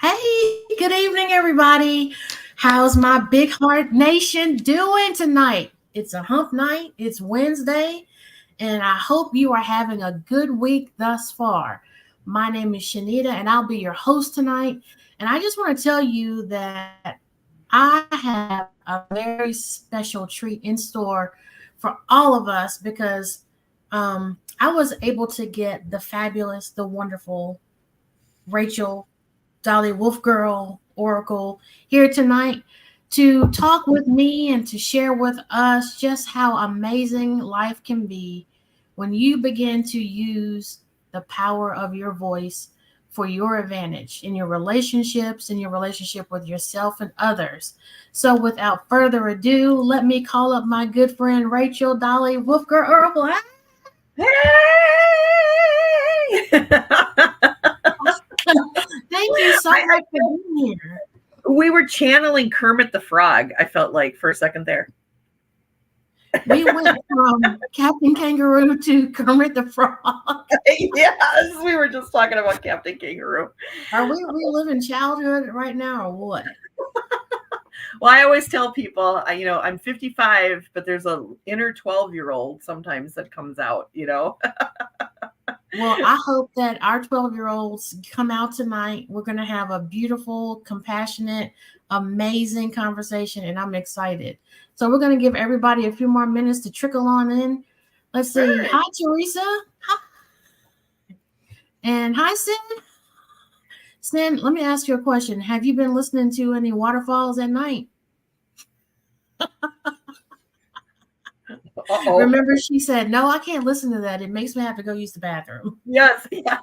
Hey, good evening, everybody. How's my Big Heart Nation doing tonight? It's a hump night, it's Wednesday, and I hope you are having a good week thus far. My name is Shanita, and I'll be your host tonight. And I just want to tell you that I have a very special treat in store for all of us because I was able to get the fabulous, the wonderful Rachel Dolly Wolf Girl Oracle here tonight to talk with me and to share with us just how amazing life can be when you begin to use the power of your voice for your advantage in your relationships, in your relationship with yourself and others. So, without further ado, let me call up my good friend Rachel Dolly Wolfger Oracle. Hey! Thank you so much for being here. We were channeling Kermit the Frog, I felt like, for a second there. We went from Captain Kangaroo to Kermit the Frog. Yes, we were just talking about Captain Kangaroo. Are we reliving childhood right now or what? Well, I always tell people, I'm 55, but there's a inner 12-year-old sometimes that comes out. Well, I hope that our 12-year-olds come out tonight. We're going to have a beautiful, compassionate, amazing conversation, and I'm excited. So we're going to give everybody a few more minutes to trickle on in. Let's see. Right. Hi, Teresa. Hi. And hi, Sin. Sin, let me ask you a question. Have you been listening to any waterfalls at night? Uh-oh. Remember, she said, "No, I can't listen to that. It makes me have to go use the bathroom." Yes, yeah.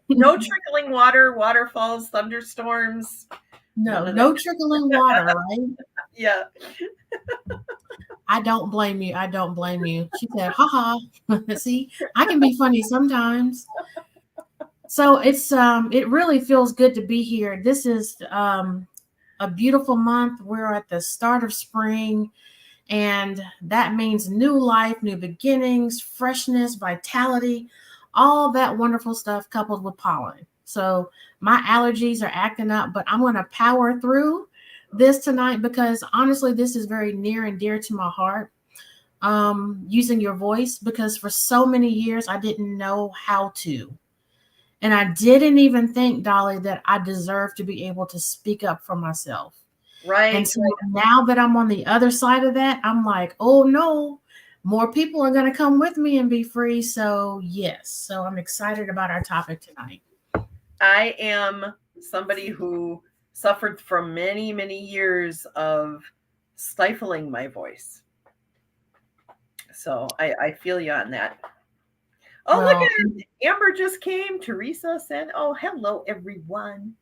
No trickling water, waterfalls, thunderstorms. No trickling water, right? Yeah. I don't blame you. I don't blame you. She said, "Ha ha." See, I can be funny sometimes. So it really feels good to be here. This is a beautiful month. We're at the start of spring, and that means new life, new beginnings, freshness, vitality, all that wonderful stuff coupled with pollen. So my allergies are acting up, but I'm going to power through this tonight because honestly, this is very near and dear to my heart. Using your voice because for so many years I didn't know how to. And I didn't even think, Dolly, that I deserved to be able to speak up for myself. And Right. so now that I'm on the other side of that, I'm like, oh no, more people are going to come with me and be free. So, yes. So, I'm excited about our topic tonight. I am somebody who suffered from many, many years of stifling my voice. So I feel you on that. Oh, look Well, at it. Amber just came. Teresa said, oh, hello, everyone.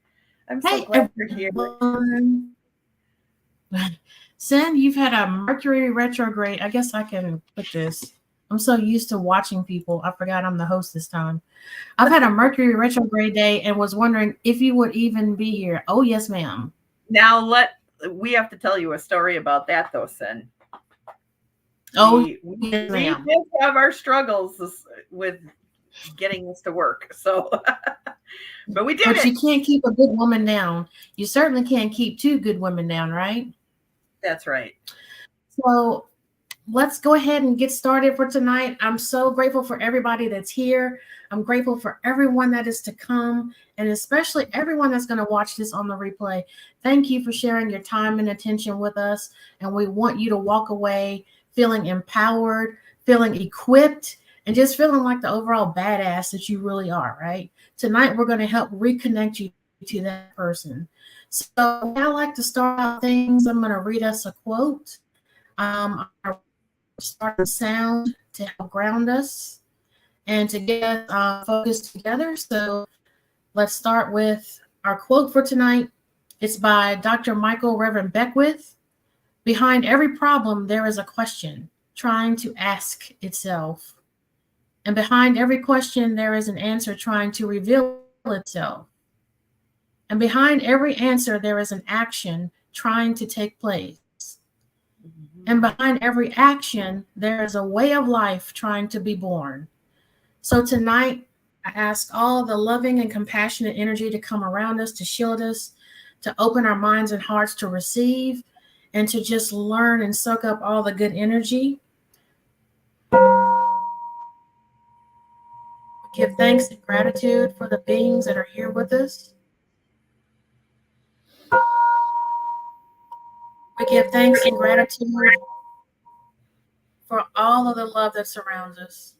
I'm so hey, glad you're here. everyone. Sin, you've had a Mercury retrograde. I guess I can put this. I'm so used to watching people. I forgot I'm the host this time. I've had a Mercury retrograde day and was wondering if you would even be here. Oh, yes, ma'am. Now we have to tell you a story about that though, Sin. Oh, We yes, ma'am. did have our struggles with getting this to work. So but we did But it. you can't keep a good woman down. You certainly can't keep two good women down, right? That's right. So let's go ahead and get started for tonight. I'm so grateful for everybody that's here. I'm grateful for everyone that is to come, and especially everyone that's going to watch this on the replay. Thank you for sharing your time and attention with us. And we want you to walk away feeling empowered, feeling equipped, and just feeling like the overall badass that you really are, right? Tonight, we're going to help reconnect you to that person. So, I like to start out things. I'm going to read us a quote. Our start sound to help ground us and to get us focused together. So let's start with our quote for tonight. It's by Dr. Michael Reverend Beckwith. Behind every problem, there is a question trying to ask itself. And behind every question, there is an answer trying to reveal itself. And behind every answer, there is an action trying to take place. And behind every action, there is a way of life trying to be born. So tonight, I ask all the loving and compassionate energy to come around us, to shield us, to open our minds and hearts to receive, and to just learn and soak up all the good energy. Give thanks and gratitude for the beings that are here with us. We give thanks and gratitude for all of the love that surrounds us.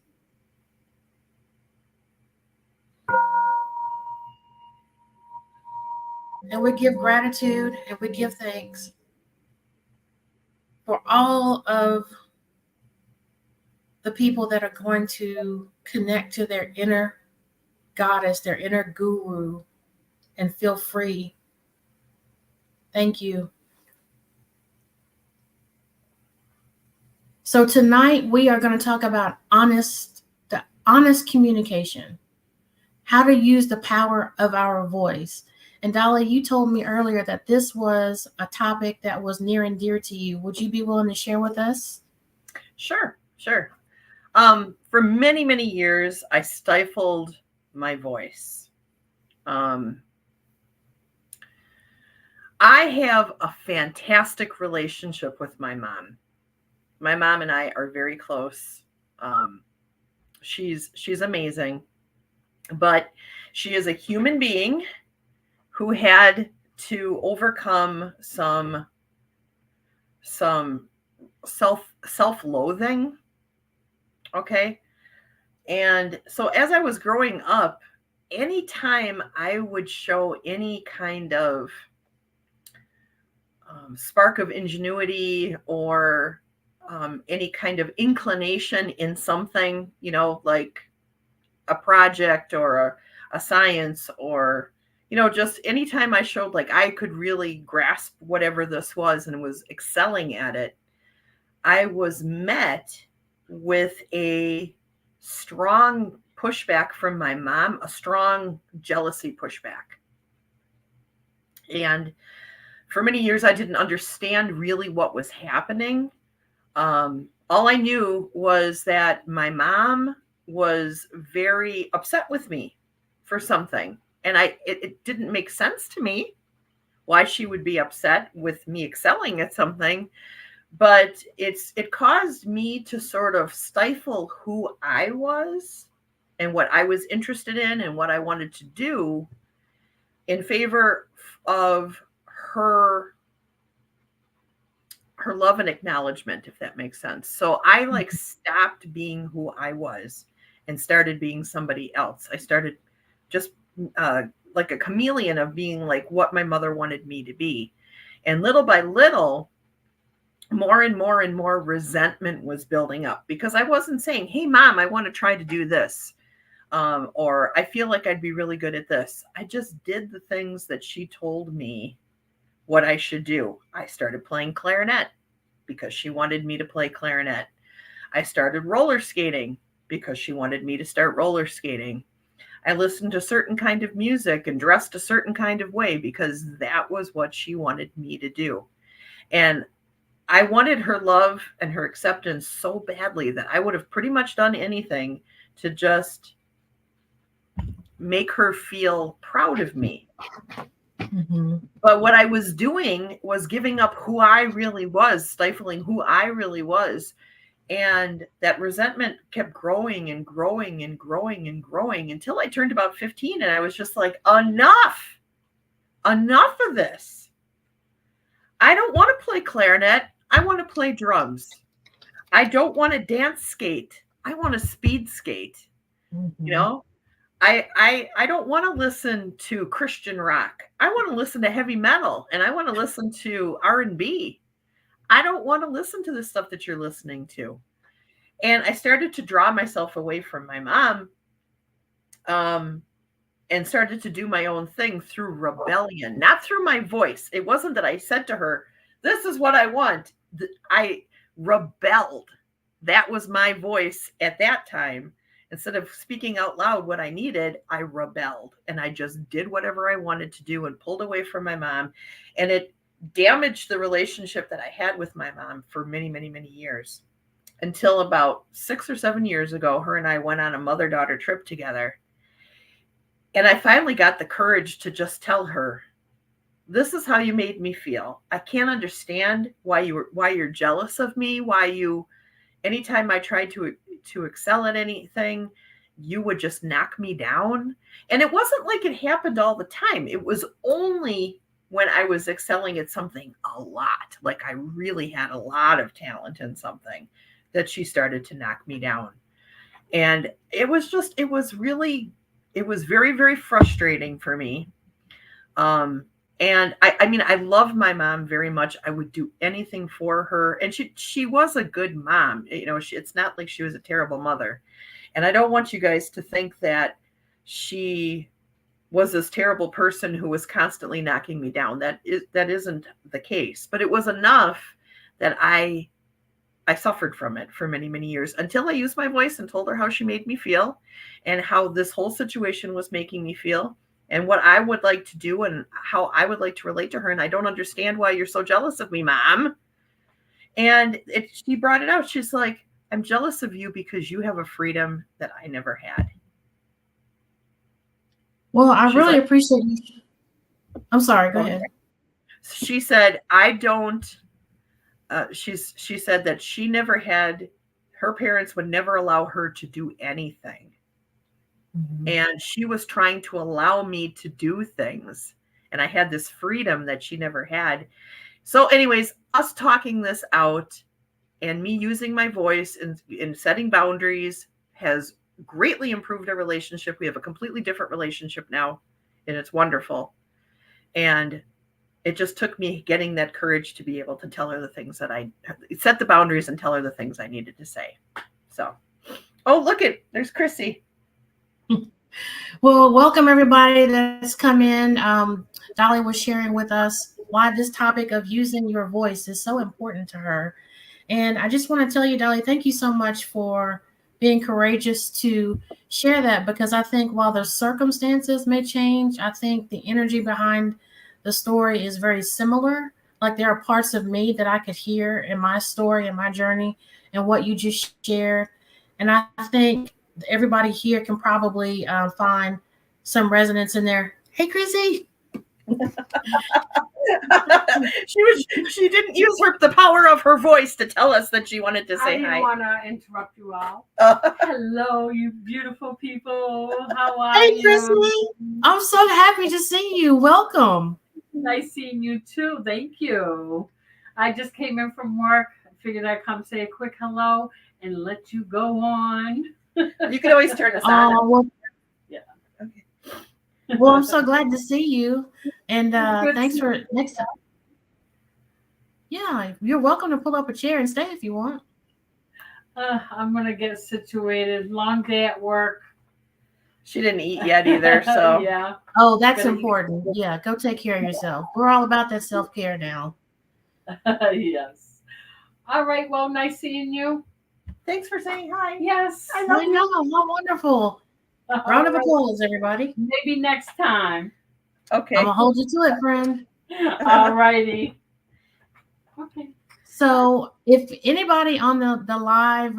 And we give gratitude and we give thanks for all of the people that are going to connect to their inner goddess, their inner guru, and feel free. Thank you. So tonight we are going to talk about honest communication, how to use the power of our voice. And Dolly, you told me earlier that this was a topic that was near and dear to you. Would you be willing to share with us? Sure. For many, many years, I stifled my voice. I have a fantastic relationship with my mom. My mom and I are very close. She's amazing, but she is a human being who had to overcome some self-loathing. Okay. And so as I was growing up, anytime I would show any kind of spark of ingenuity or any kind of inclination in something, like a project or a science, or, just anytime I showed like I could really grasp whatever this was and was excelling at it, I was met with a strong pushback from my mom, a strong jealousy pushback. And for many years, I didn't understand really what was happening. All I knew was that my mom was very upset with me for something. And it didn't make sense to me why she would be upset with me excelling at something. But it caused me to sort of stifle who I was and what I was interested in and what I wanted to do in favor of her love and acknowledgement, if that makes sense. So I stopped being who I was and started being somebody else. I started just like a chameleon of being like what my mother wanted me to be. And little by little, more and more and more resentment was building up because I wasn't saying, hey, Mom, I want to try to do this. Or I feel like I'd be really good at this. I just did the things that she told me what I should do. I started playing clarinet because she wanted me to play clarinet. I started roller skating because she wanted me to start roller skating. I listened to certain kind of music and dressed a certain kind of way because that was what she wanted me to do. And I wanted her love and her acceptance so badly that I would have pretty much done anything to just make her feel proud of me. Mm-hmm. But what I was doing was giving up who I really was, stifling who I really was. And that resentment kept growing and growing and growing and growing until I turned about 15. And I was just like, enough of this. I don't want to play clarinet. I want to play drums. I don't want to dance skate. I want to speed skate. Mm-hmm. I don't want to listen to Christian rock. I want to listen to heavy metal, and I want to listen to R&B. I don't want to listen to the stuff that you're listening to. And I started to draw myself away from my mom, and started to do my own thing through rebellion, not through my voice. It wasn't that I said to her, this is what I want. I rebelled. That was my voice at that time. Instead of speaking out loud what I needed, I rebelled and I just did whatever I wanted to do and pulled away from my mom. And it damaged the relationship that I had with my mom for many, many, many years. Until about 6 or 7 years ago, her and I went on a mother-daughter trip together. And I finally got the courage to just tell her, this is how you made me feel. I can't understand why you're jealous of me, why you, anytime I tried to excel at anything, you would just knock me down. And it wasn't like it happened all the time. It was only when I was excelling at something a lot, like I really had a lot of talent in something, that she started to knock me down. And it was very, very frustrating for me. And I mean, I love my mom very much. I would do anything for her. And she was a good mom. You know, it's not like she was a terrible mother. And I don't want you guys to think that she was this terrible person who was constantly knocking me down. That isn't the case. But it was enough that I suffered from it for many, many years until I used my voice and told her how she made me feel and how this whole situation was making me feel and what I would like to do and how I would like to relate to her. And I don't understand why you're so jealous of me, Mom. And she brought it out. She's like, I'm jealous of you because you have a freedom that I never had. Well, I really appreciate you. I'm sorry, go ahead. She said, I don't, she said that she never had, her parents would never allow her to do anything. Mm-hmm. And she was trying to allow me to do things. And I had this freedom that she never had. So anyways, us talking this out and me using my voice and setting boundaries has greatly improved our relationship. We have a completely different relationship now, and it's wonderful. And it just took me getting that courage to be able to tell her the things that I set the boundaries and tell her the things I needed to say. So, oh, there's Chrissy. Well, welcome everybody that's come in. Dolly was sharing with us why this topic of using your voice is so important to her. And I just want to tell you, Dolly, thank you so much for being courageous to share that, because I think while the circumstances may change, I think the energy behind the story is very similar. Like there are parts of me that I could hear in my story and my journey and what you just shared. And I think everybody here can probably find some resonance in there. Hey, Chrissy. She didn't use the power of her voice to tell us that she wanted to say hi. I didn't want to interrupt you all. Hello, you beautiful people. How are you? Hey, Chrissy. I'm so happy to see you. Welcome. Nice seeing you too. Thank you. I just came in from work. I figured I'd come say a quick hello and let you go on. You can always turn us on. Well, yeah. Okay. Well, I'm so glad to see you. And thanks for next time. Yeah, you're welcome to pull up a chair and stay if you want. I'm going to get situated. Long day at work. She didn't eat yet either, so. Yeah. Oh, that's important. Yeah, go take care of yourself. We're all about that self-care now. Yes. All right, well, nice seeing you. Thanks for saying hi. Yes. I know. How wonderful. Round of applause, everybody. Maybe next time. Okay. I'm going to hold you to it, friend. All righty. Okay. So if anybody on the live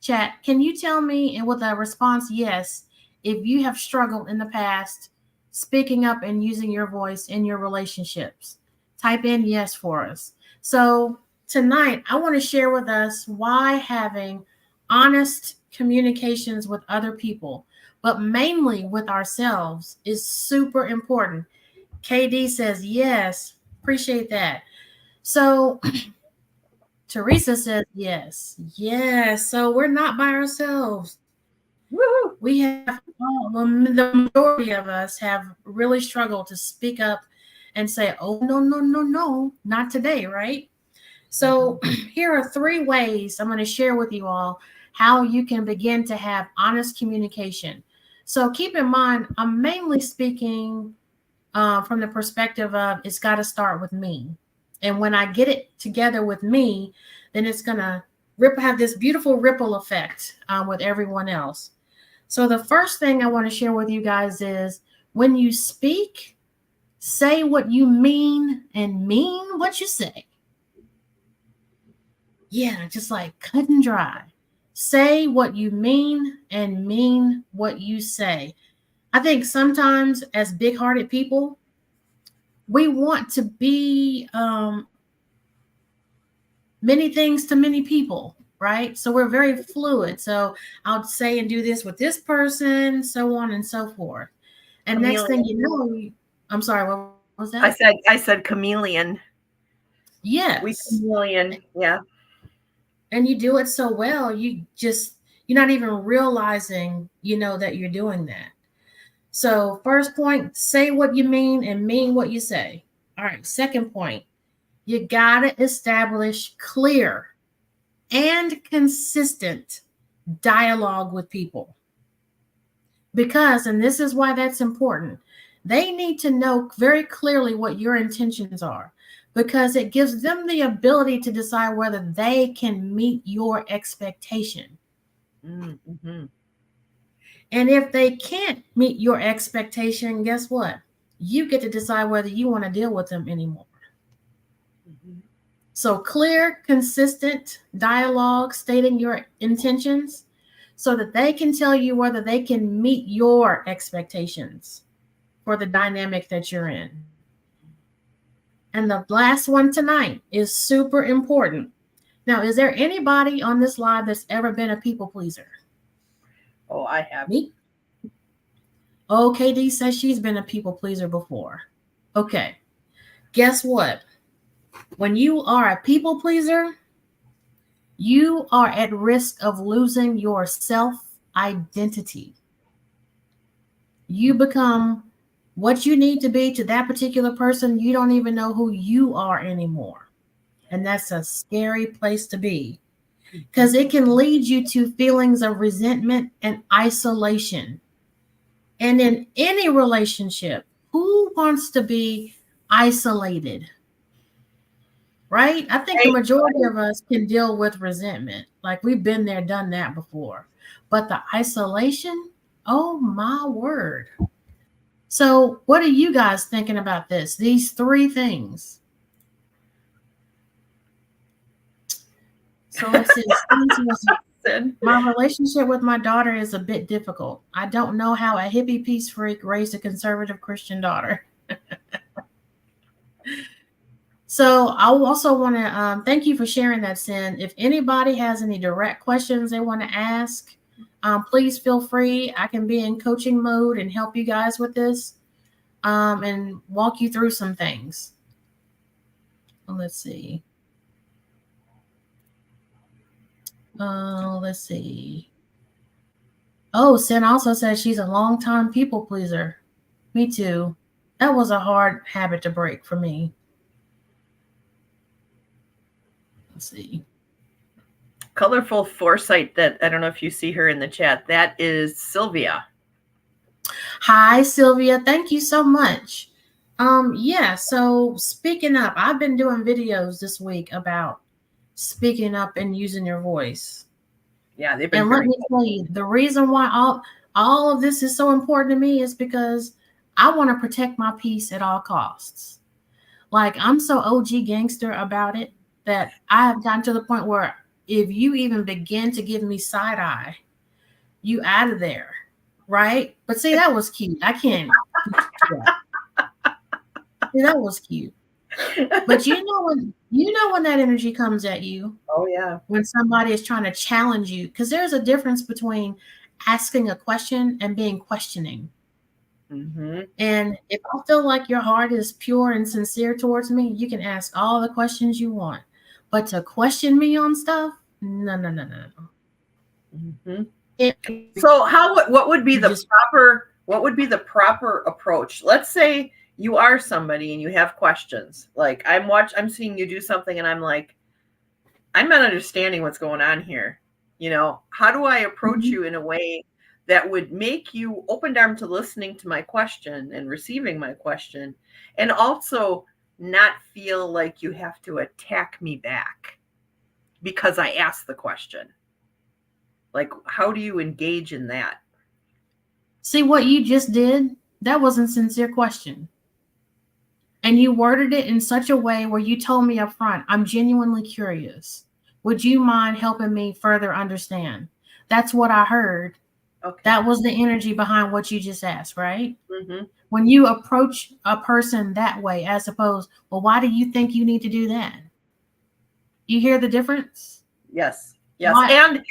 chat, can you tell me, and with a response yes, if you have struggled in the past speaking up and using your voice in your relationships? Type in yes for us. So tonight, I want to share with us why having honest communications with other people, but mainly with ourselves, is super important. KD says yes. Appreciate that. So Teresa says yes. Yes. So we're not by ourselves. Woo! We have, the majority of us have really struggled to speak up and say, oh, no, not today, right? So here are 3 ways I'm going to share with you all how you can begin to have honest communication. So keep in mind, I'm mainly speaking from the perspective of it's got to start with me. And when I get it together with me, then it's going to have this beautiful ripple effect with everyone else. So the first thing I want to share with you guys is when you speak, say what you mean and mean what you say. Yeah, just like cut and dry. Say what you mean and mean what you say. I think sometimes as big-hearted people, we want to be many things to many people, right? So we're very fluid. So I'll say and do this with this person, so on and so forth. And next thing you know, I'm sorry, what was that? I said chameleon. Yes. We chameleon, yeah. And you do it so well, you're not even realizing, that you're doing that. So first point, say what you mean and mean what you say. All right. Second point, you got to establish clear and consistent dialogue with people. Because, and this is why that's important, they need to know very clearly what your intentions are, because it gives them the ability to decide whether they can meet your expectation. Mm-hmm. And if they can't meet your expectation, guess what? You get to decide whether you want to deal with them anymore. Mm-hmm. So clear, consistent dialogue stating your intentions so that they can tell you whether they can meet your expectations for the dynamic that you're in. And the last one tonight is super important. Now, is there anybody on this live that's ever been a people pleaser? Oh, I have. Me? Oh, KD says she's been a people pleaser before. Okay. Guess what? When you are a people pleaser, you are at risk of losing your self-identity. You become what you need to be to that particular person. You don't even know who you are anymore. And that's a scary place to be, because it can lead you to feelings of resentment and isolation. And in any relationship, who wants to be isolated? Right? I think the majority of us can deal with resentment. Like, we've been there, done that before. But the isolation, oh my word. So what are you guys thinking about this? These three things. So let's see. My relationship with my daughter is a bit difficult. I don't know how a hippie peace freak raised a conservative Christian daughter. So I also want to thank you for sharing that, Sin. If anybody has any direct questions they want to ask, please feel free. I can be in coaching mode and help you guys with this and walk you through some things. Let's see. Let's see. Oh, Sin also says she's a long-time people pleaser. Me too. That was a hard habit to break for me. Let's see. Colorful Foresight, that I don't know if you see her in the chat. That is Sylvia. Hi, Sylvia. Thank you so much. Yeah, so speaking up, I've been doing videos this week about speaking up and using your voice. Yeah, they've been. And let me tell you, the reason why all of this is so important to me is because I want to protect my peace at all costs. Like, I'm so OG gangster about it that I have gotten to the point where if you even begin to give me side eye, you out of there, right? But see, that was cute. I can't. See, that was cute. But you know when that energy comes at you. Oh yeah. When somebody is trying to challenge you, because there's a difference between asking a question and being questioning. Mm-hmm. And if I feel like your heart is pure and sincere towards me, you can ask all the questions you want. But to question me on stuff, no. Mm-hmm. So what would be the proper approach? Let's say you are somebody and you have questions. Like, I'm seeing you do something and I'm like, I'm not understanding what's going on here. How do I approach you in a way that would make you open-armed to listening to my question and receiving my question, and also not feel like you have to attack me back because I asked the question? Like, how do you engage in that? See, what you just did, that wasn't a sincere question. And you worded it in such a way where you told me up front, I'm genuinely curious. Would you mind helping me further understand? That's what I heard. Okay. That was the energy behind what you just asked, right? Mm-hmm. When you approach a person that way, as opposed, well, why do you think you need to do that? You hear the difference? Yes. Yes. Why? And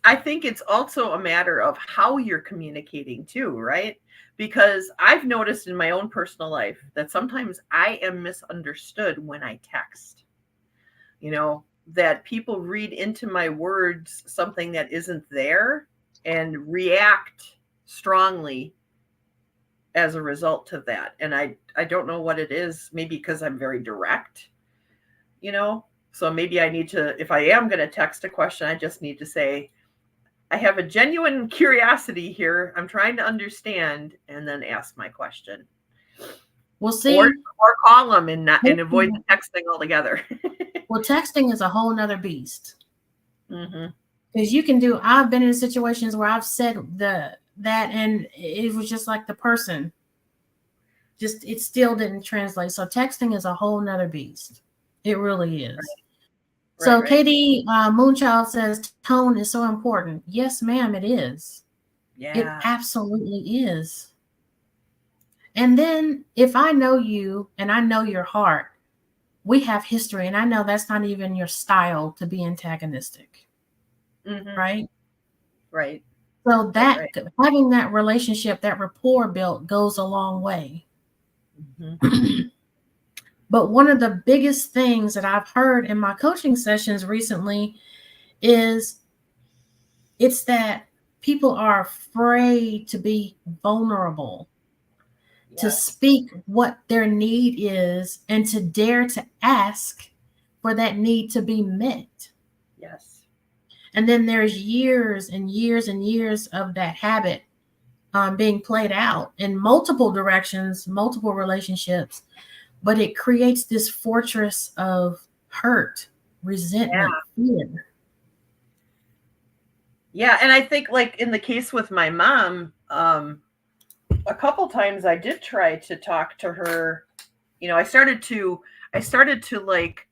I think it's also a matter of how you're communicating too, right? Because I've noticed in my own personal life that sometimes I am misunderstood when I text, that people read into my words something that isn't there and react strongly as a result to that. And I don't know what it is, maybe because I'm very direct, so maybe I need to, if I am going to text a question, I just need to say, I have a genuine curiosity here. I'm trying to understand, and then ask my question. We'll see. Or call them and avoid the texting altogether. Well, texting is a whole nother beast. Mm-hmm. Because I've been in situations where I've said that and it was just like the person, it still didn't translate. So texting is a whole nother beast. It really is. Right. So Right. Katie Moonchild says tone is so important. Yes, ma'am, it is. Yeah. It absolutely is. And then if I know you and I know your heart, we have history, and I know that's not even your style to be antagonistic. Mm-hmm. Right? Right. So that right. having that relationship, that rapport built goes a long way. Mm-hmm. But one of the biggest things that I've heard in my coaching sessions recently is it's that people are afraid to be vulnerable, to speak what their need is, and to dare to ask for that need to be met. Yes. And then there's years and years and years of that habit being played out in multiple directions, multiple relationships, but it creates this fortress of hurt, resentment, fear. Yeah, and I think like in the case with my mom, a couple times I did try to talk to her. I started to like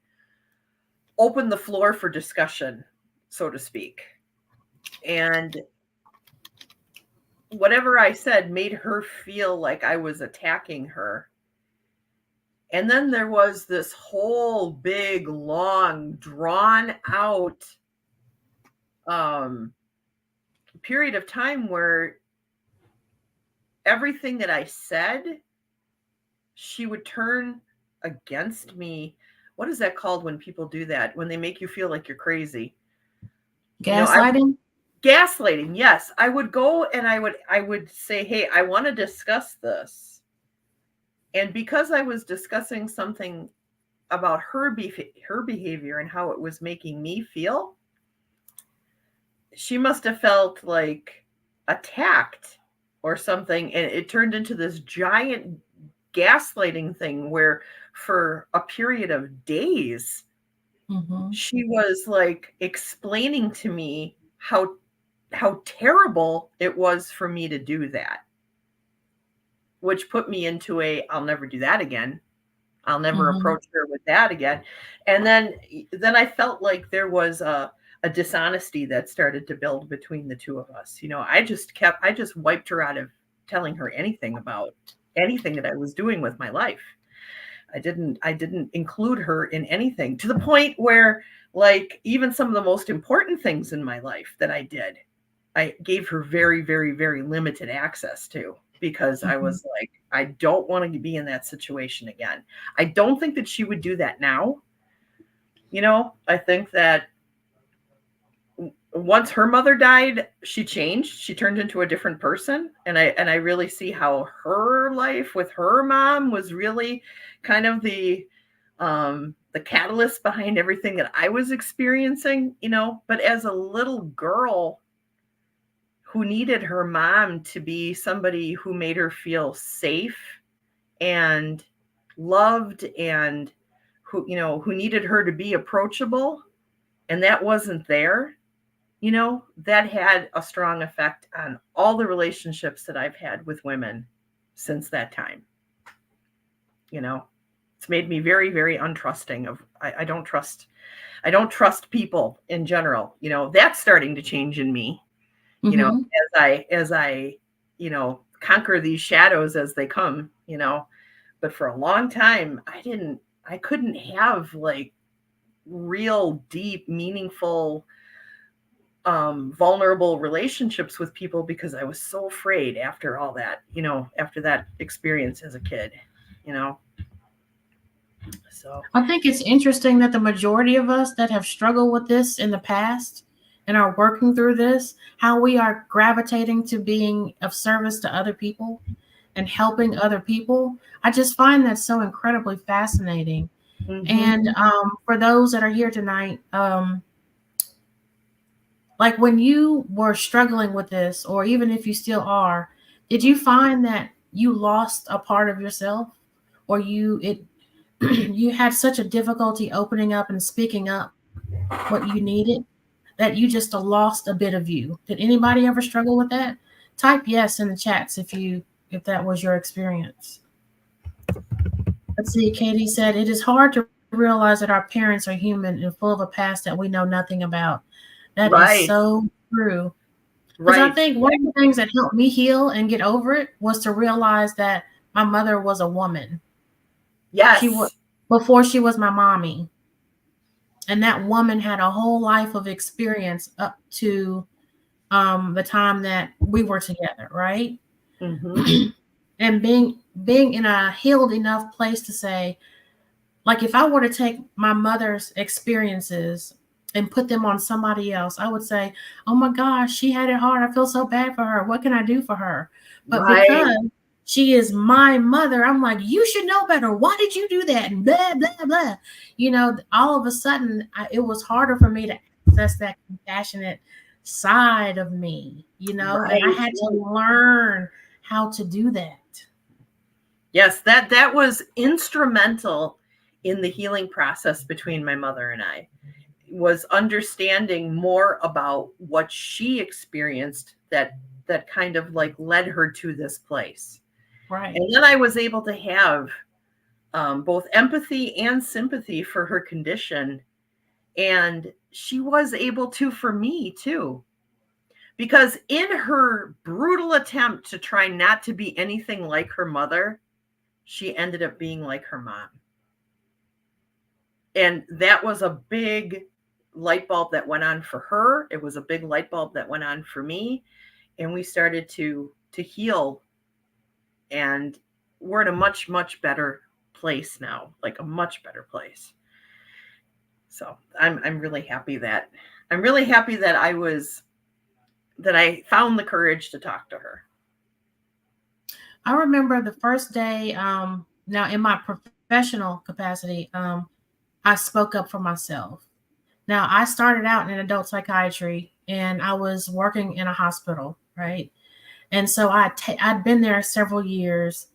open the floor for discussion, so to speak. And whatever I said made her feel like I was attacking her. And then there was this whole big, long, drawn out period of time where everything that I said, she would turn against me. What is that called when people do that? When they make you feel like you're crazy? Gaslighting? Gaslighting, yes. I would go and I would say, hey, I want to discuss this. And because I was discussing something about her behavior and how it was making me feel, she must have felt like attacked or something. And it turned into this giant gaslighting thing where for a period of days, she was like explaining to me how terrible it was for me to do that, which put me into I'll never do that again. I'll never approach her with that again. And then I felt like there was a dishonesty that started to build between the two of us. I just wiped her out of telling her anything about anything that I was doing with my life. I didn't include her in anything, to the point where like even some of the most important things in my life that I did, I gave her very, very, very limited access to, because I was like, I don't want to be in that situation again. I don't think that she would do that now. I think that once her mother died, she changed. She turned into a different person. And I really see how her life with her mom was really kind of the catalyst behind everything that I was experiencing, but as a little girl who needed her mom to be somebody who made her feel safe and loved, and who needed her to be approachable, and that wasn't there, that had a strong effect on all the relationships that I've had with women since that time. It's made me very, very untrusting of, I don't trust people in general. That's starting to change in me. you know, Mhm. as I, you know, conquer these shadows as they come, you know. But for a long time, I couldn't have like real deep, meaningful, vulnerable relationships with people because I was so afraid after all that, you know, after that experience as a kid, you know. So I think it's interesting that the majority of us that have struggled with this in the past and are working through this, how we are gravitating to being of service to other people and helping other people. I just find that so incredibly fascinating. mhm. And for those that are here tonight, like when you were struggling with this, or even if you still are, did you find that you lost a part of yourself, or you had such a difficulty opening up and speaking up what you needed that you just lost a bit of you? Did anybody ever struggle with that? Type yes in the chats if that was your experience. Let's see. Katie said it is hard to realize that our parents are human and full of a past that we know nothing about. That is Right, so true. Because I right. think one of the things that helped me heal and get over it was to realize that my mother was a woman. She was Yes. before she was my mommy. And that woman had a whole life of experience up to the time that we were together, right? Mhm. And being in a healed enough place to say, like, if I were to take my mother's experiences and put them on somebody else, I would say, oh my gosh, she had it hard. I feel so bad for her. What can I do for her? But Right. because she is my mother, I'm like, you should know better. Why did you do that? And blah, blah, blah. You know, all of a sudden, it was harder for me to access that compassionate side of me, you know, and I Right. had to learn how to do that. Yes, that was instrumental in the healing process between my mother and I. Was understanding more about what she experienced that kind of like led her to this place. Right. And then I was able to have both empathy and sympathy for her condition. And she was able to for me too. Because in her brutal attempt to try not to be anything like her mother, she ended up being like her mom. And that was a big light bulb that went on for her. It was a big light bulb that went on for me. And we started to heal. And we're in a much, much better place now, like a much better place. So I'm really happy that I found the courage to talk to her. I remember the first day, now in my professional capacity, I spoke up for myself. Now, I started out in adult psychiatry and I was working in a hospital, right? And so I'd been there several years.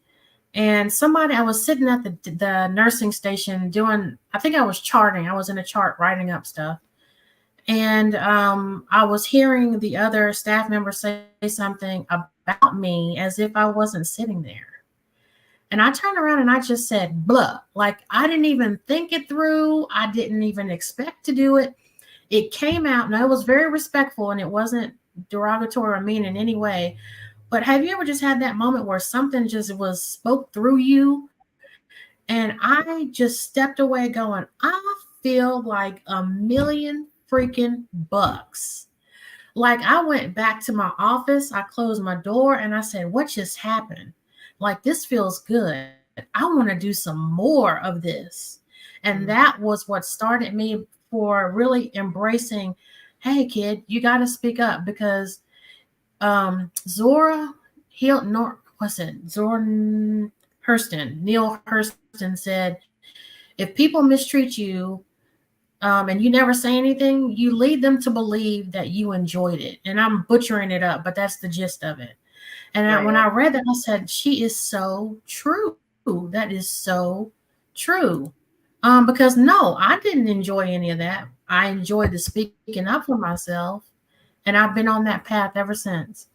And I was sitting at the nursing station doing, I think I was charting. I was in a chart writing up stuff. And I was hearing the other staff members say something about me as if I wasn't sitting there. And I turned around and I just said, blah. Like I didn't even think it through. I didn't even expect to do it. It came out. And it was very respectful and it wasn't derogatory or mean in any way. But have you ever just had that moment where something just was spoke through you? And I just stepped away going, I feel like $1,000,000 freaking bucks. Like I went back to my office, I closed my door, and I said, what just happened? Like this feels good. I want to do some more of this. And that was what started me for really embracing, hey kid, you got to speak up because Zora Hill Nor what's it? Zorn Hurston, Neil Hurston said, if people mistreat you, and you never say anything, you lead them to believe that you enjoyed it. And I'm butchering it up, but that's the gist of it. And Right. when I read that, I said, she is so true. That is so true. Because no, I didn't enjoy any of that. I enjoyed the speaking up for myself. And I've been on that path ever since.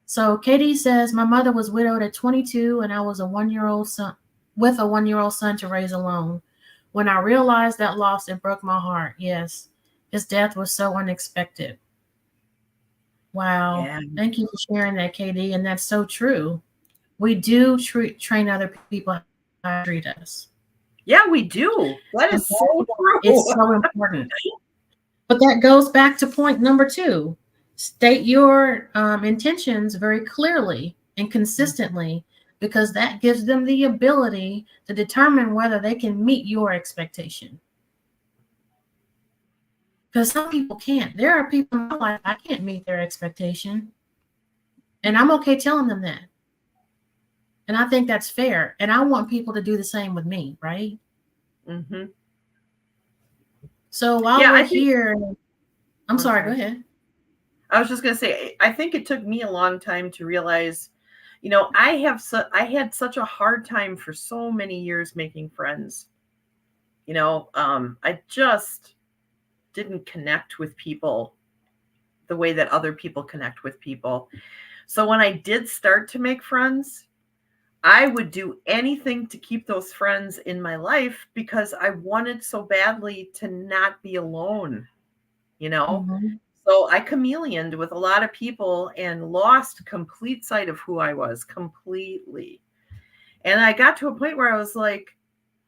So Katie says, my mother was widowed at 22 and I was a 1-year-old son with a 1-year-old son to raise alone. When I realized that loss, it broke my heart. Yes, his death was so unexpected. Wow. Yeah. Thank you for sharing that, KD. And that's so true. We do train other people how to treat us. Yeah, we do. That And is so it's true. so important. But that goes back to point number 2. State your intentions very clearly and consistently, because that gives them the ability to determine whether they can meet your expectation. Because some people can't. There are people in my life I can't meet their expectation. And I'm okay telling them that. And I think that's fair. And I want people to do the same with me, right? Mm-hmm. So while Yeah, we're I think. here, I'm Oh, sorry, go ahead. I was just gonna say, I think it took me a long time to realize, I had such a hard time for so many years making friends. I just didn't connect with people the way that other people connect with people. So when I did start to make friends, I would do anything to keep those friends in my life because I wanted so badly to not be alone, you know? Mm-hmm. So I chameleoned with a lot of people and lost complete sight of who I was completely. And I got to a point where I was like,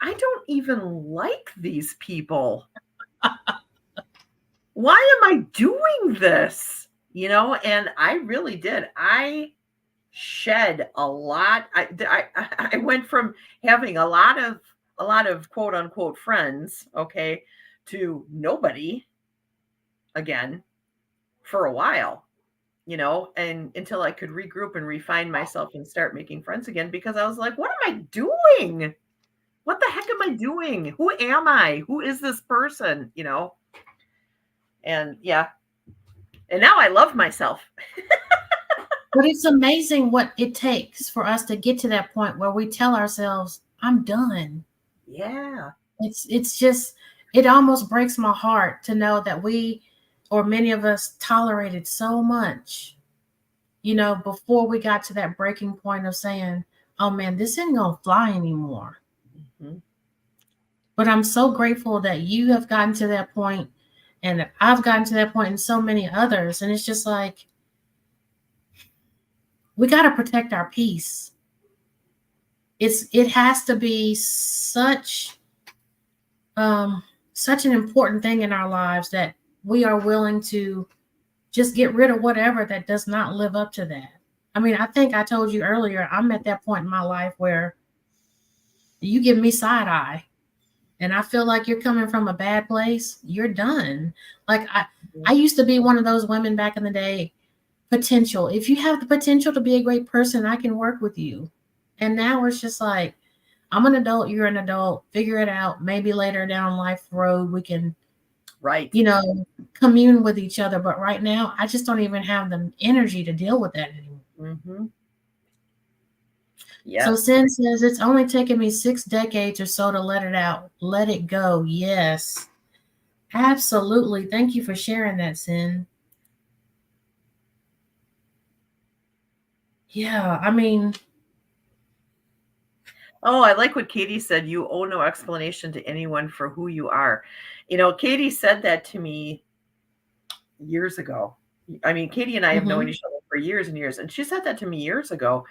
I don't even like these people. Why am I doing this? And I really did. I shed a lot. I went from having a lot of quote unquote friends, okay, to nobody again for a while, and until I could regroup and refine myself and start making friends again, because I was like, what am I doing? What the heck am I doing? Who am I? Who is this person? And yeah. And now I love myself. But it's amazing what it takes for us to get to that point where we tell ourselves, I'm done. Yeah. It's just, it almost breaks my heart to know that we, or many of us, tolerated so much, before we got to that breaking point of saying, oh man, this isn't gonna fly anymore. Mm-hmm. But I'm so grateful that you have gotten to that point, and that I've gotten to that point, and so many others. And it's just like, we got to protect our peace. It has to be such an important thing in our lives that we are willing to just get rid of whatever that does not live up to that. I mean, I think I told you earlier, I'm at that point in my life where you give me side eye and I feel like you're coming from a bad place, you're done. Like I used to be one of those women back in the day, potential. If you have the potential to be a great person, I can work with you. And now it's just like, I'm an adult, you're an adult, figure it out. Maybe later down life road, we can, Right. commune with each other. But right now, I just don't even have the energy to deal with that anymore. Mm-hmm. Yeah. So Sin says, it's only taken me 6 decades or so to let it out. Let it go. Yes, absolutely. Thank you for sharing that, Sin. Yeah, I mean, Oh, I like what Katie said. You owe no explanation to anyone for who you are. Katie said that to me years ago. I mean, Katie and I have known mhm. each other for years and years, and she said that to me years ago.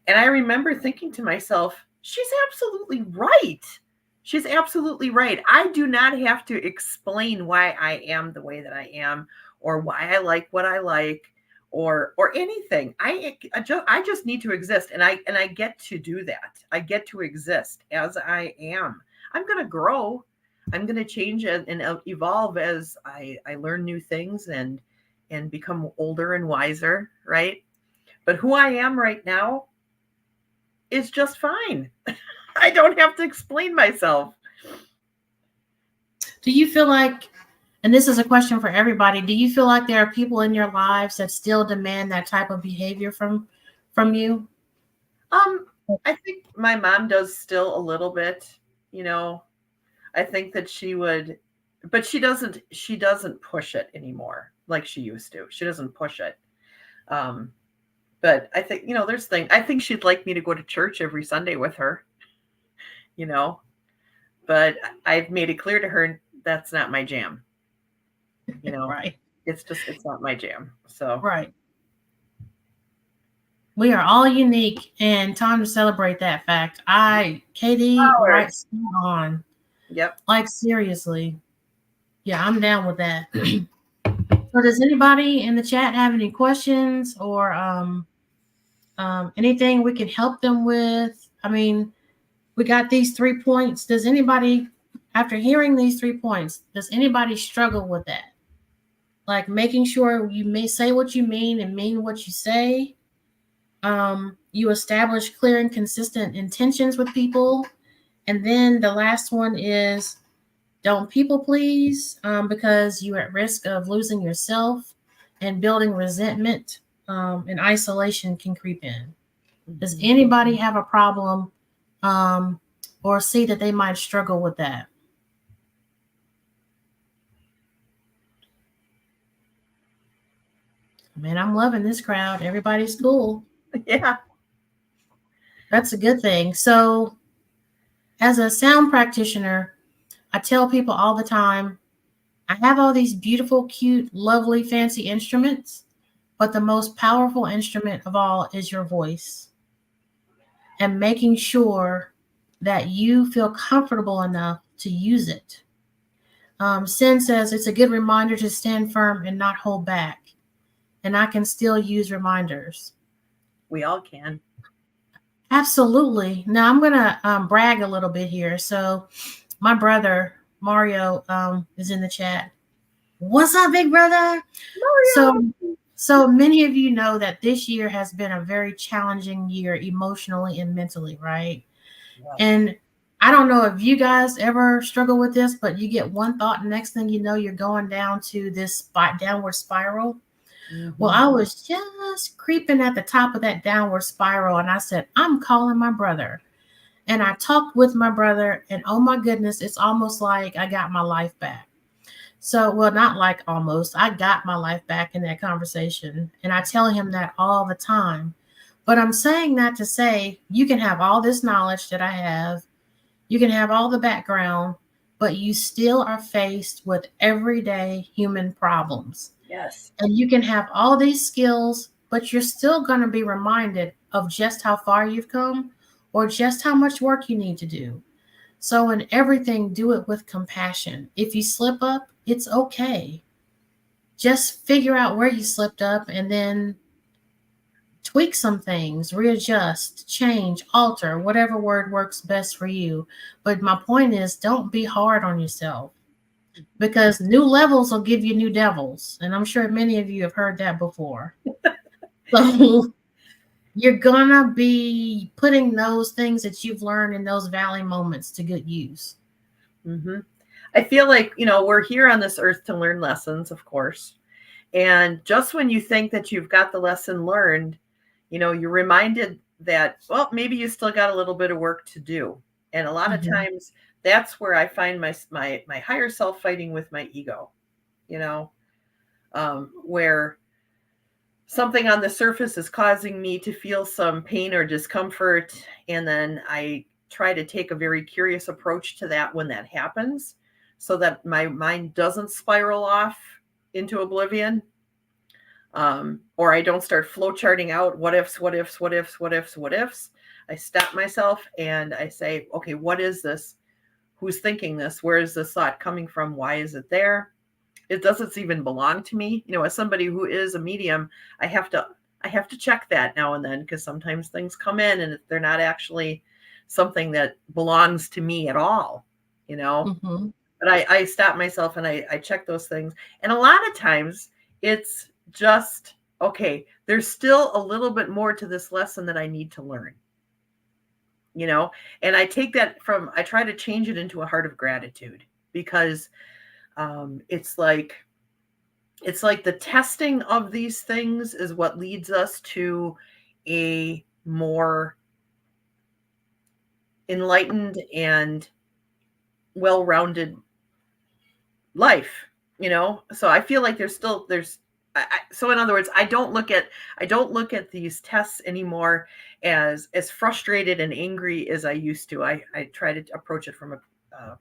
And I remember thinking to myself, she's absolutely right. She's absolutely right. I do not have to explain why I am the way that I am, or why I like what I like, or anything. I just need to exist, and I get to do that. I get to exist as I am. I'm going to grow. I'm going to change and evolve as I learn new things and become older and wiser, right? But who I am right now is just fine. I don't have to explain myself. Do you feel like, and this is a question for everybody, do you feel like there are people in your lives that still demand that type of behavior from you? I think my mom does still a little bit, you know. I think that she would, but she doesn't push it anymore like she used to. She doesn't push it. Um, but I think, there's thing. I think she'd like me to go to church every Sunday with her, you know, but I've made it clear to her that's not my jam, you know. Right. it's not my jam. So Right. We are all unique, and time to celebrate that fact. Katie, Howard. right on. Yep. Like, seriously. Yeah, I'm down with that. So does anybody in the chat have any questions or anything we can help them with? I mean, we got these 3 points. Does anybody, after hearing these 3 points, does anybody struggle with that? Like making sure you may say what you mean and mean what you say. You establish clear and consistent intentions with people. And then the last one is don't people please because you're at risk of losing yourself and building resentment, and isolation can creep in. Does anybody have a problem or see that they might struggle with that? Man, I'm loving this crowd. Everybody's cool. Yeah. That's a good thing. So, as a sound practitioner, I tell people all the time, I have all these beautiful, cute, lovely, fancy instruments, but the most powerful instrument of all is your voice. And making sure that you feel comfortable enough to use it. Sin says it's a good reminder to stand firm and not hold back. And I can still use reminders. We all can. Absolutely. Now I'm going to brag a little bit here. So my brother, Mario, is in the chat. What's up, big brother? Mario. So many of you know that this year has been a very challenging year emotionally and mentally, right? Yeah. And I don't know if you guys ever struggle with this, but you get one thought, and next thing you know, you're going down to this downward spiral. Mm-hmm. Well, I was just creeping at the top of that downward spiral, and I said, I'm calling my brother. And I talked with my brother, and oh my goodness, it's almost like I got my life back. So, well, not like almost. I got my life back in that conversation. And I tell him that all the time. But I'm saying that to say you can have all this knowledge that I have, you can have all the background, but you still are faced with everyday human problems. Yes. And you can have all these skills, but you're still going to be reminded of just how far you've come or just how much work you need to do. So in everything, do it with compassion. If you slip up, it's okay. Just figure out where you slipped up and then tweak some things, readjust, change, alter, whatever word works best for you. But my point is, don't be hard on yourself because new levels will give you new devils. And I'm sure many of you have heard that before. So you're gonna be putting those things that you've learned in those valley moments to good use. Mm-hmm. I feel like, we're here on this earth to learn lessons, of course. And just when you think that you've got the lesson learned, you're reminded that, well, maybe you still got a little bit of work to do. And a lot of times that's where I find my higher self fighting with my ego, where something on the surface is causing me to feel some pain or discomfort. And then I try to take a very curious approach to that when that happens so that my mind doesn't spiral off into oblivion. Or I don't start flowcharting out what ifs. I stop myself and I say, okay, what is this? Who's thinking this? Where is this thought coming from? Why is it there? It doesn't even belong to me. As somebody who is a medium, I have to check that now and then because sometimes things come in and they're not actually something that belongs to me at all, But I stop myself and I check those things. And a lot of times it's just, okay, there's still a little bit more to this lesson that I need to learn, and I take that I try to change it into a heart of gratitude because it's like the testing of these things is what leads us to a more enlightened and well-rounded life, so I feel like so in other words, I don't look at these tests anymore as frustrated and angry as I used to. I try to approach it from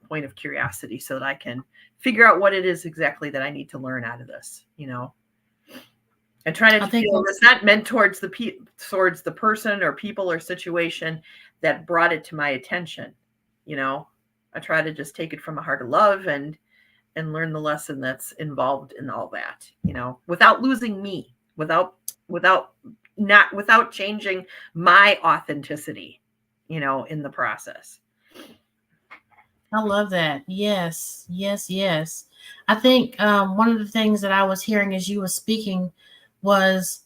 point of curiosity so that I can figure out what it is exactly that I need to learn out of this, and try not I to think feel that's resentment towards the person or people or situation that brought it to my attention. I try to just take it from a heart of love and learn the lesson that's involved in all that, without losing me, without changing my authenticity, in the process. I love that. Yes, yes, yes. I think one of the things that I was hearing as you were speaking was,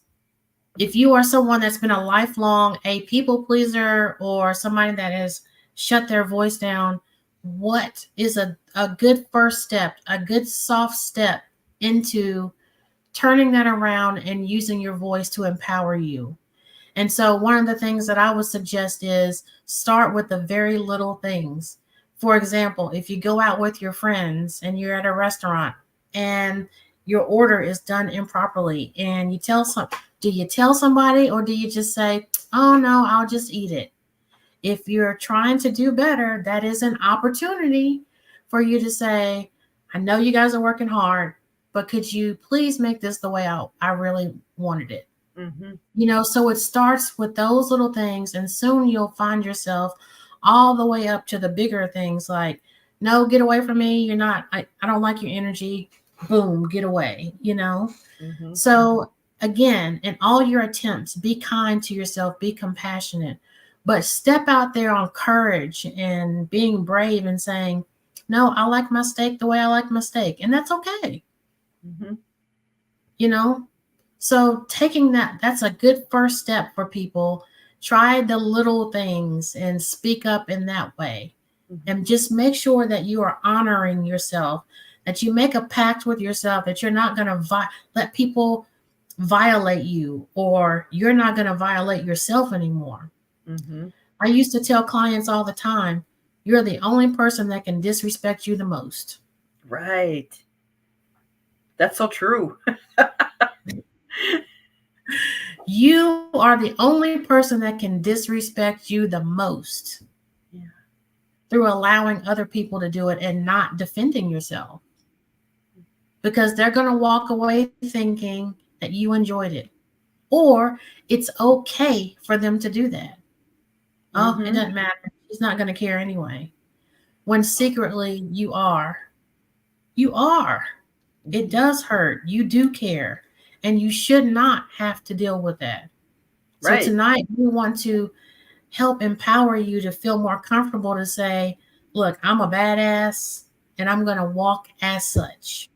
if you are someone that's been a lifelong a people pleaser or somebody that has shut their voice down, what is a good first step, a good soft step into turning that around and using your voice to empower you? And so one of the things that I would suggest is start with the very little things. For example, if you go out with your friends and you're at a restaurant and your order is done improperly and do you tell somebody, or do you just say, "Oh no, I'll just eat it"? If you're trying to do better, that is an opportunity for you to say, "I know you guys are working hard, but could you please make this the way I really wanted it?" Mm-hmm. So it starts with those little things, and soon you'll find yourself all the way up to the bigger things like, "No, get away from me. I don't like your energy." Boom, get away. Mm-hmm. So again, in all your attempts, be kind to yourself, be compassionate, but step out there on courage and being brave and saying, "No, I like my steak the way I like my steak." And that's okay. Mm-hmm. you know so taking that's a good first step for people. Try the little things and speak up in that way, Mm-hmm. and just make sure that you are honoring yourself, that you make a pact with yourself that you're not going to let people violate you, or you're not going to violate yourself anymore. Mm-hmm. I used to tell clients all the time, you're the only person that can disrespect you the most. Right. That's so true. You are the only person that can disrespect you the most. Yeah. Through allowing other people to do it and not defending yourself. Because they're going to walk away thinking that you enjoyed it. Or it's okay for them to do that. Oh, it Mm-hmm. doesn't matter. He's not going to care anyway. When secretly you are. You are. It does hurt. You do care. And you should not have to deal with that. So Right. tonight we want to help empower you to feel more comfortable to say, "Look, I'm a badass and I'm going to walk as such."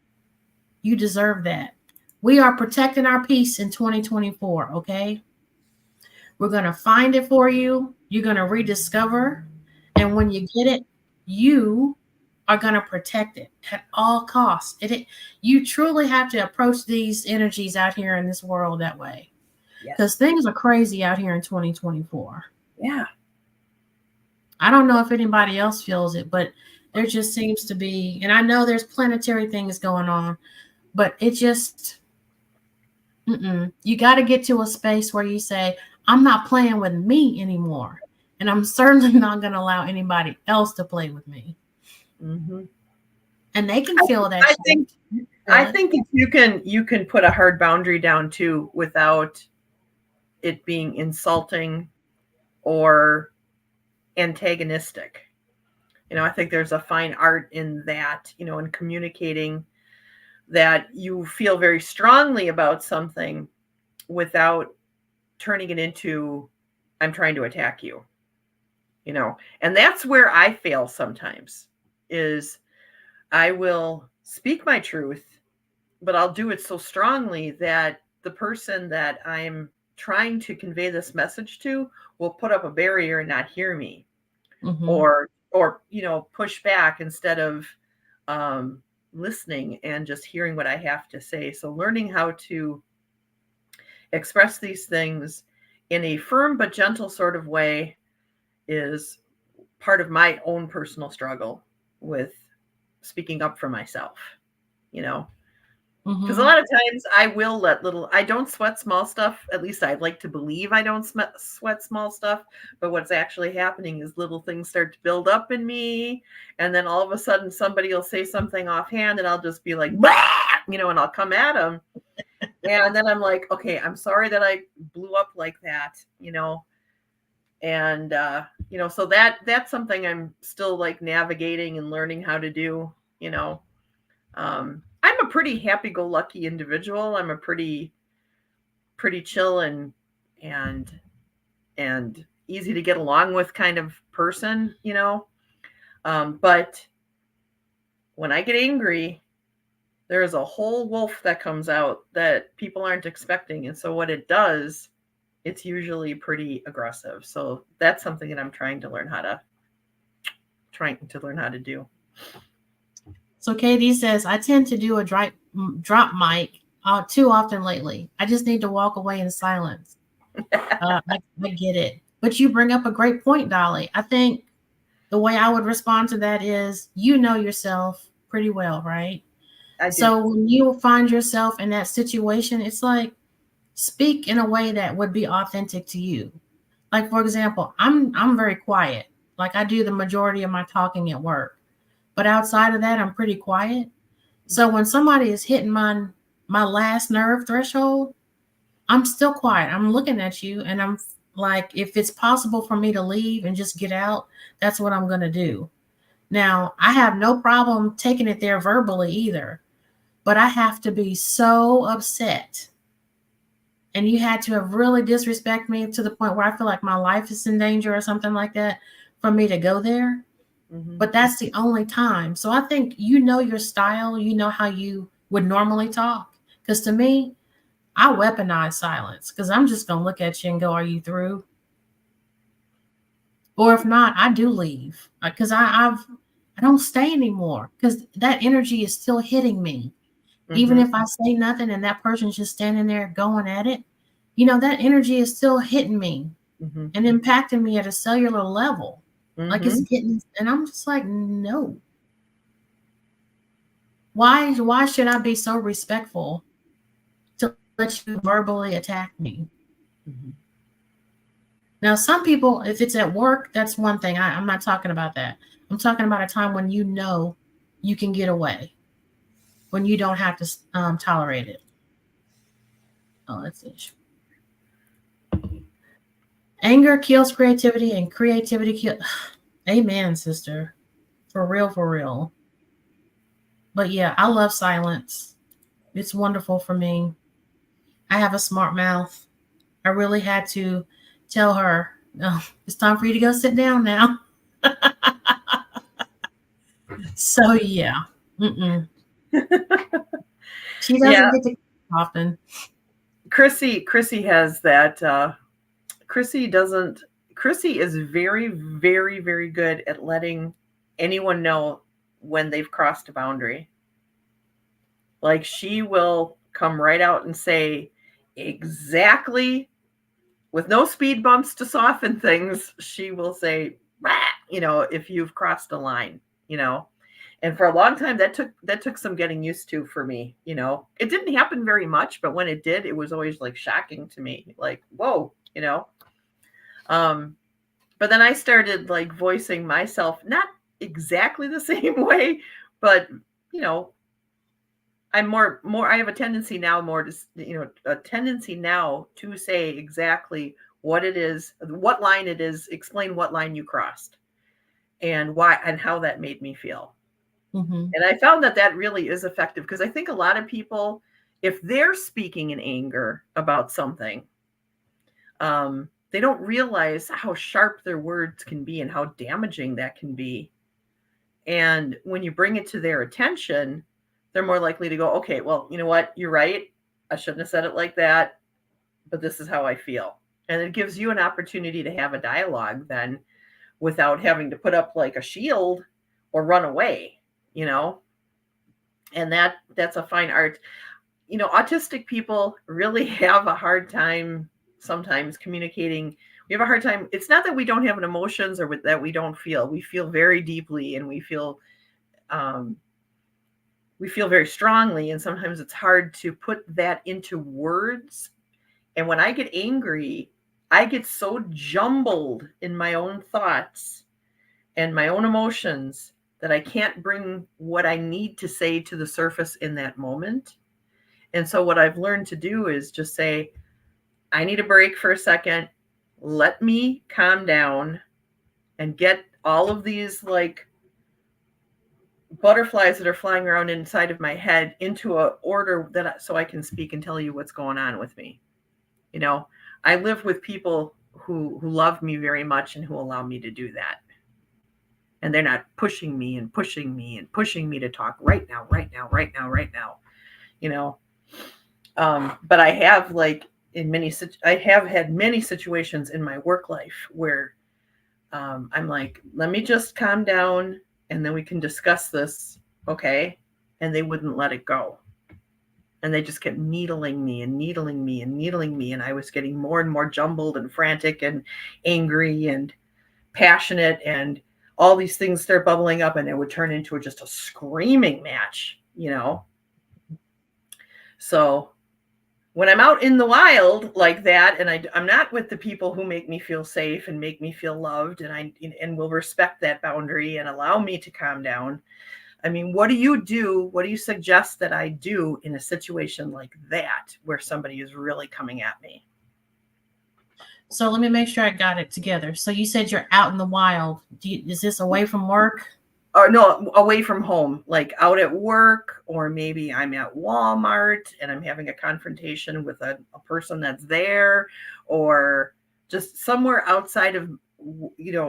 You deserve that. We are protecting our peace in 2024, okay? We're going to find it for you. You're going to rediscover. And when you get it, you are going to protect it at all costs. You truly have to approach these energies out here in this world that way. Because Yes. things are crazy out here in 2024. Yeah. I don't know if anybody else feels it, but there just seems to be, and I know there's planetary things going on, but it just, you got to get to a space where you say, "I'm not playing with me anymore. And I'm certainly not going to allow anybody else to play with me." Mm-hmm. And they can feel that. I think if you can put a hard boundary down too without it being insulting or antagonistic. I think there's a fine art in that, in communicating that you feel very strongly about something without turning it into, "I'm trying to attack you." And that's where I fail sometimes, is I will speak my truth, but I'll do it so strongly that the person that I'm trying to convey this message to will put up a barrier and not hear me, Mm-hmm. or push back instead of listening and just hearing what I have to say. So learning how to express these things in a firm but gentle sort of way is part of my own personal struggle with speaking up for myself. Because a lot of times I will I don't sweat small stuff. At least I'd like to believe I don't sweat small stuff. But what's actually happening is little things start to build up in me. And then all of a sudden somebody will say something offhand and I'll just be like, bah! And I'll come at them. And then I'm like, okay, I'm sorry that I blew up like that, And, so that's something I'm still like navigating and learning how to do, I'm a pretty happy-go-lucky individual. I'm a pretty chill and easy to get along with kind of person, but when I get angry, there is a whole wolf that comes out that people aren't expecting. And so what it does, it's usually pretty aggressive. So that's something that I'm trying to learn how to do. So Katie says, I tend to do a drop mic too often lately. I just need to walk away in silence. I get it. But you bring up a great point, Dolly. I think the way I would respond to that is, yourself pretty well, right? So when you find yourself in that situation, it's like, speak in a way that would be authentic to you. Like, for example, I'm very quiet. Like, I do the majority of my talking at work. But outside of that, I'm pretty quiet. So when somebody is hitting my last nerve threshold, I'm still quiet. I'm looking at you and I'm like, if it's possible for me to leave and just get out, that's what I'm going to do. Now, I have no problem taking it there verbally either, but I have to be so upset. And you had to have really disrespected me to the point where I feel like my life is in danger or something like that for me to go there. Mm-hmm. But that's the only time. So I think your style, how you would normally talk. Because to me, I weaponize silence because I'm just going to look at you and go, are you through? Or if not, I do leave because I don't stay anymore because that energy is still hitting me. Mm-hmm. Even if I say nothing and that person's just standing there going at it, that energy is still hitting me and impacting me at a cellular level. Mm-hmm. Like it's getting, and I'm just like, no. Why should I be so respectful to let you verbally attack me? Mm-hmm. Now, some people, if it's at work, that's one thing. I'm not talking about that. I'm talking about a time when you can get away, when you don't have to tolerate it. Oh, let's see. Anger kills creativity, and creativity kills. Amen, sister. For real, for real. But yeah, I love silence. It's wonderful for me. I have a smart mouth. I really had to tell her, no, it's time for you to go sit down now. So yeah. She doesn't get to often. Chrissy has that. Chrissy is very, very, very good at letting anyone know when they've crossed a boundary. Like she will come right out and say exactly, with no speed bumps to soften things, she will say, if you've crossed a line, and for a long time that took some getting used to for me. It didn't happen very much, but when it did, it was always like shocking to me, like, whoa, but then I started like voicing myself, not exactly the same way, but I'm more, I have a tendency now to say exactly what it is, what line it is, explain what line you crossed and why and how that made me feel. Mm-hmm. And I found that really is effective because I think a lot of people, if they're speaking in anger about something, they don't realize how sharp their words can be and how damaging that can be. And when you bring it to their attention, they're more likely to go, okay, well, you know what? You're right. I shouldn't have said it like that, but this is how I feel. And it gives you an opportunity to have a dialogue then without having to put up like a shield or run away, and that's a fine art. Autistic people really have a hard time sometimes communicating. We have a hard time. It's not that we don't have emotions or that we don't feel. We feel very deeply and we feel we feel very strongly, and sometimes it's hard to put that into words. And when I get angry, I get so jumbled in my own thoughts and my own emotions that I can't bring what I need to say to the surface in that moment. And so what I've learned to do is just say, I need a break for a second. Let me calm down and get all of these like butterflies that are flying around inside of my head into a order so I can speak and tell you what's going on with me. You know, I live with people who love me very much and who allow me to do that. And they're not pushing me and pushing me and pushing me to talk right now, right now, right now, right now, you know. But I have I have had many situations in my work life where I'm like, let me just calm down and then we can discuss this. Okay. And they wouldn't let it go. And they just kept needling me and needling me and needling me. And I was getting more and more jumbled and frantic and angry and passionate, and all these things start bubbling up, and it would turn into just a screaming match, you know? So when I'm out in the wild like that, and I'm not with the people who make me feel safe and make me feel loved, and will respect that boundary and allow me to calm down. I mean, what do you do? What do you suggest that I do in a situation like that where somebody is really coming at me? So let me make sure I got it together. So you said you're out in the wild. Is this away from work? Or no, away from home, like out at work, or maybe I'm at Walmart and I'm having a confrontation with a person that's there, or just somewhere outside of,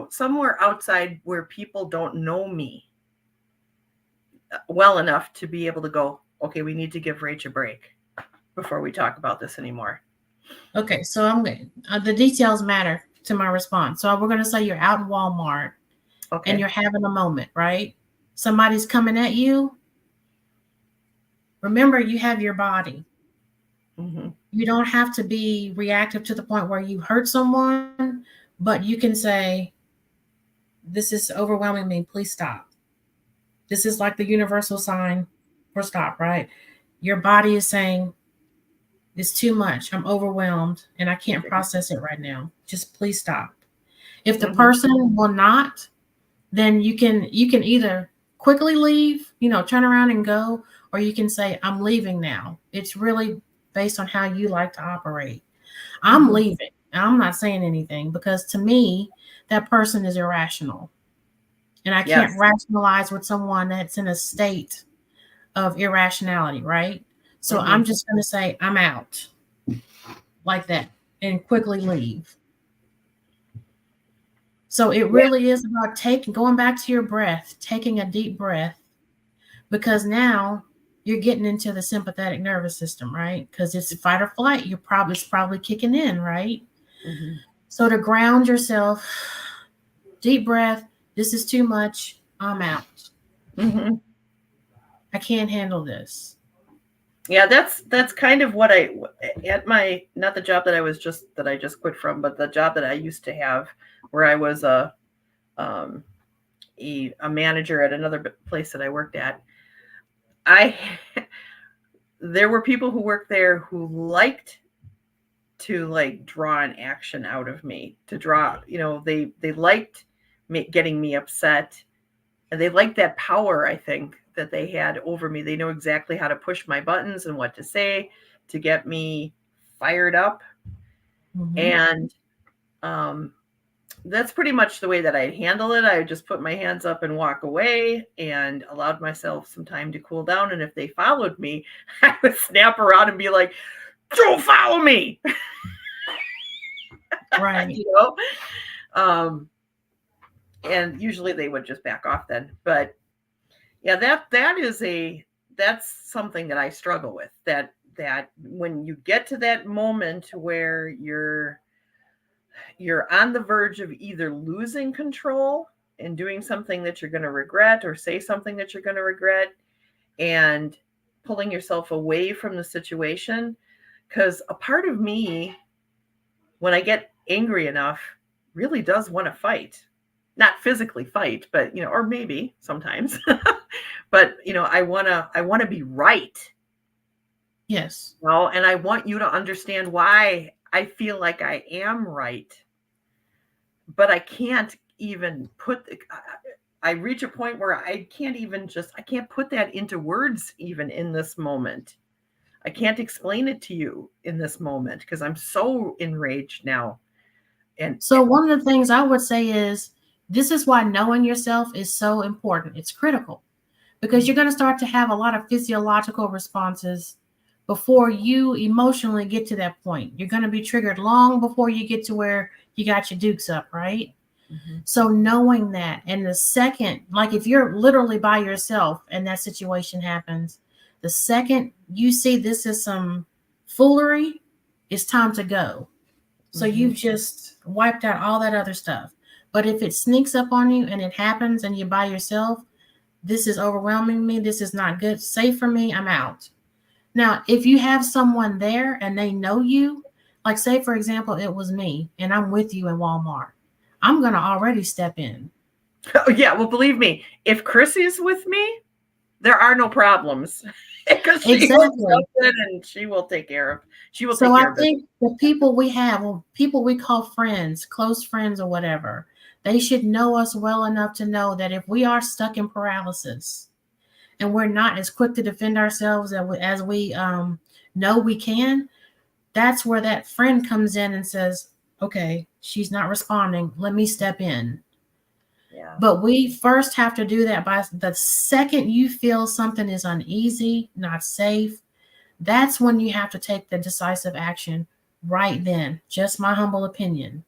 somewhere outside where people don't know me well enough to be able to go, okay, we need to give Rach a break before we talk about this anymore. Okay, so the details matter to my response. So we're going to say you're out in Walmart, okay, and you're having a moment, right? Somebody's coming at you. Remember, you have your body. Mm-hmm. You don't have to be reactive to the point where you hurt someone, but you can say, this is overwhelming me. Please stop. This is like the universal sign for stop, right? Your body is saying, it's too much. I'm overwhelmed and I can't process it right now. Just please stop. If the mm-hmm. person will not, then you can either quickly leave, turn around and go, or you can say, I'm leaving now. It's really based on how you like to operate. I'm mm-hmm. leaving. I'm not saying anything because to me, that person is irrational. And I can't rationalize with someone that's in a state of irrationality, right? So mm-hmm. I'm just going to say, I'm out like that and quickly leave. So it really is about going back to your breath, taking a deep breath, because now you're getting into the sympathetic nervous system, right? Because it's fight or flight. It's probably kicking in, right? Mm-hmm. So to ground yourself, deep breath. This is too much. I'm out. Mm-hmm. I can't handle this. Yeah, that's kind of what not the job that I just quit from, but the job that I used to have, where I was a manager at another place that I worked at. There were people who worked there who liked to draw an action out of me, to draw, they liked getting me upset, and they liked that power, I think, that they had over me. They know exactly how to push my buttons and what to say to get me fired up. Mm-hmm. And that's pretty much the way that I'd handle it. I would just put my hands up and walk away and allowed myself some time to cool down. And if they followed me, I would snap around and be like, don't follow me. Right. And usually they would just back off then. But yeah, that's something that I struggle with, that when you get to that moment where you're on the verge of either losing control and doing something that you're going to regret, or say something that you're going to regret, and pulling yourself away from the situation. Because a part of me, when I get angry enough, really does want to fight. Not physically fight, but, or maybe sometimes. But I want to be right. Yes. And I want you to understand why I feel like I am right. But I can't even I reach a point where I can't put that into words even in this moment. I can't explain it to you in this moment because I'm so enraged now. And so one of the things I would say is, this is why knowing yourself is so important. It's critical because you're going to start to have a lot of physiological responses before you emotionally get to that point. You're going to be triggered long before you get to where you got your dukes up, right? So knowing that, and the second, like if you're literally by yourself and that situation happens, the second you see this is some foolery, it's time to go. So you've just wiped out all that other stuff. But if it sneaks up on you and it happens and you're by yourself, this is overwhelming me. This is not good. Safe for me. I'm out. Now, if you have someone there and they know you, like say, for example, it was me and I'm with you in Walmart, I'm going to already step in. Oh, yeah. Well, believe me, if Chrissy's with me, there are no problems. Because Exactly. And she will take care of. She will So take care I of think the people we have, well, people we call friends, close friends or whatever, they should know us well enough to know that if we are stuck in paralysis and we're not as quick to defend ourselves as we know we can, that's where that friend comes in and says, okay, she's not responding. Let me step in. Yeah. But we first have to do that by the second you feel something is uneasy, not safe, that's when you have to take the decisive action right then. Just my humble opinion.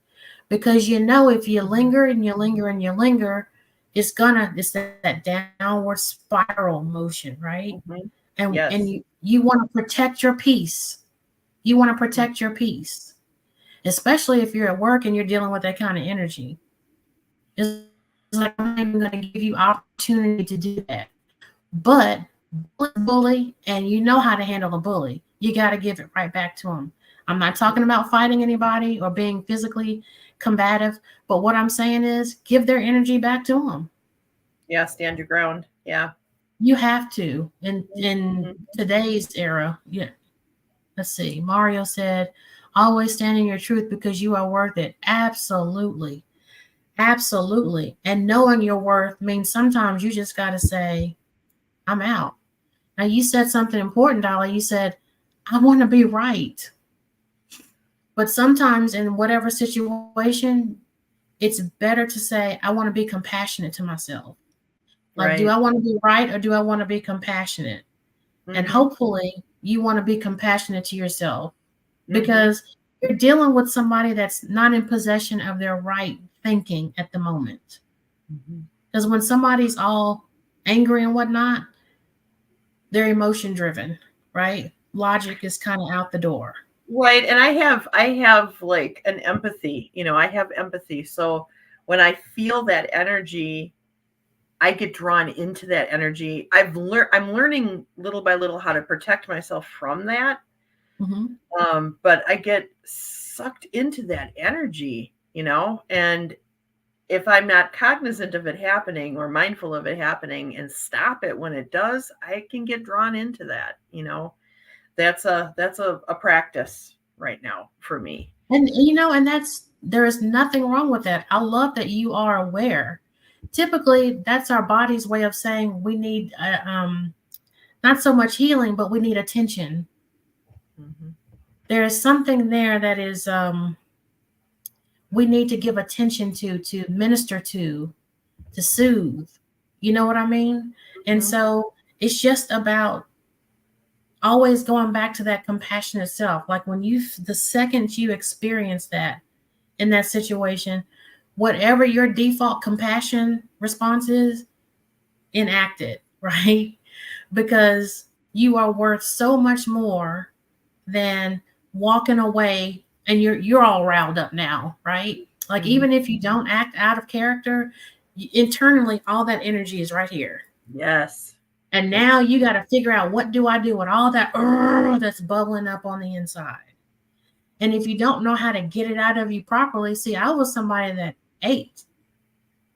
Because if you linger and you linger and you linger, it's that downward spiral motion, right? And Yes. and you want to protect your peace. You want to protect your peace, especially if you're at work and you're dealing with that kind of energy. It's like I'm not even going to give you opportunity to do that. But bully, and you know how to handle a bully, you got to give it right back to them. I'm not talking about fighting anybody or being physically combative, but what I'm saying is give their energy back to them. Yeah, stand your ground. Yeah. You have to in today's era. Yeah. Let's see. Mario said, always stand in your truth because you are worth it. Absolutely. Absolutely. And knowing your worth means sometimes you just got to say, I'm out. Now, you said something important, Dolly. You said, I want to be right. But sometimes in whatever situation, it's better to say, I want to be compassionate to myself. Like, do I want to be right or do I want to be compassionate? And hopefully you want to be compassionate to yourself because you're dealing with somebody that's not in possession of their right thinking at the moment. Because when somebody's all angry and whatnot, they're emotion driven, right? Logic is kind of out the door. Right. And I have like an empathy, I have empathy. So when I feel that energy, I get drawn into that energy. I'm learning little by little how to protect myself from that. But I get sucked into that energy, and if I'm not cognizant of it happening or mindful of it happening and stop it when it does, I can get drawn into that, That's a practice right now for me. And there is nothing wrong with that. I love that you are aware. Typically, that's our body's way of saying we need not so much healing, but we need attention. There is something there that is we need to give attention to minister to soothe. You know what I mean? And so it's just about always going back to that compassionate self. Like the second you experience that in that situation, whatever your default compassion response is, enact it, right? Because you are worth so much more than walking away and you're all riled up now, right? Like even if you don't act out of character, internally all that energy is right here. Yes. And now you got to figure out, what do I do with all that that's bubbling up on the inside? And if you don't know how to get it out of you properly, see, I was somebody that ate.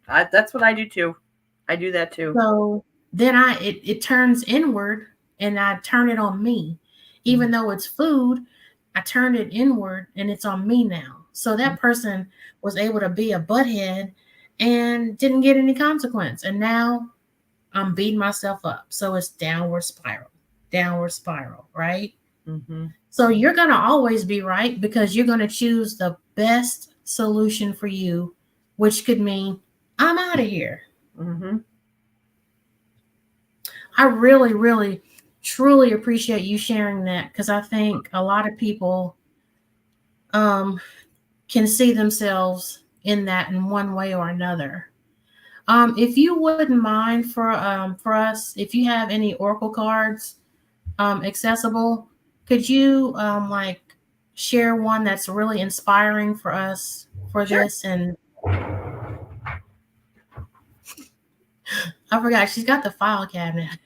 That's what I do too. I do that too. So then it turns inward and I turn it on me. Even though it's food, I turned it inward and it's on me now. So that person was able to be a butthead and didn't get any consequence. And now I'm beating myself up. So it's downward spiral, right? Mm-hmm. So you're going to always be right because you're going to choose the best solution for you, which could mean I'm out of here. Mm-hmm. I really, really, truly appreciate you sharing that because I think a lot of people can see themselves in that in one way or another. If you wouldn't mind for us, if you have any Oracle cards accessible, could you like share one that's really inspiring for us for Sure. this? And I forgot she's got the file cabinet.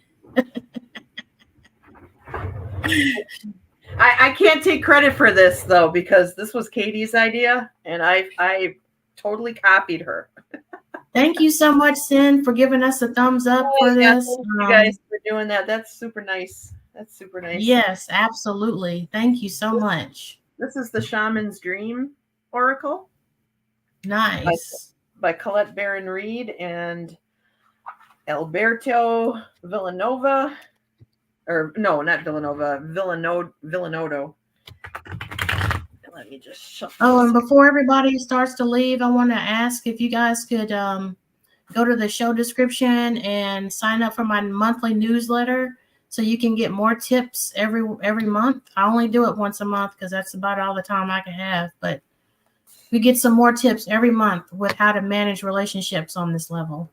I can't take credit for this though, because this was Katie's idea and I totally copied her. Thank you so much, Sin, for giving us a thumbs up for this. Thank you guys for doing that. That's super nice. That's super nice. Yes, absolutely. Thank you so much. This is the Shaman's Dream Oracle. Nice. By Colette Baron Reed and Alberto Villanova. Or no, not Villanova, Villanodo. Let me just shuffle. Oh, and before everybody starts to leave, I want to ask if you guys could go to the show description and sign up for my monthly newsletter so you can get more tips every month. I only do it once a month because that's about all the time I can have, but we get some more tips every month with how to manage relationships on this level.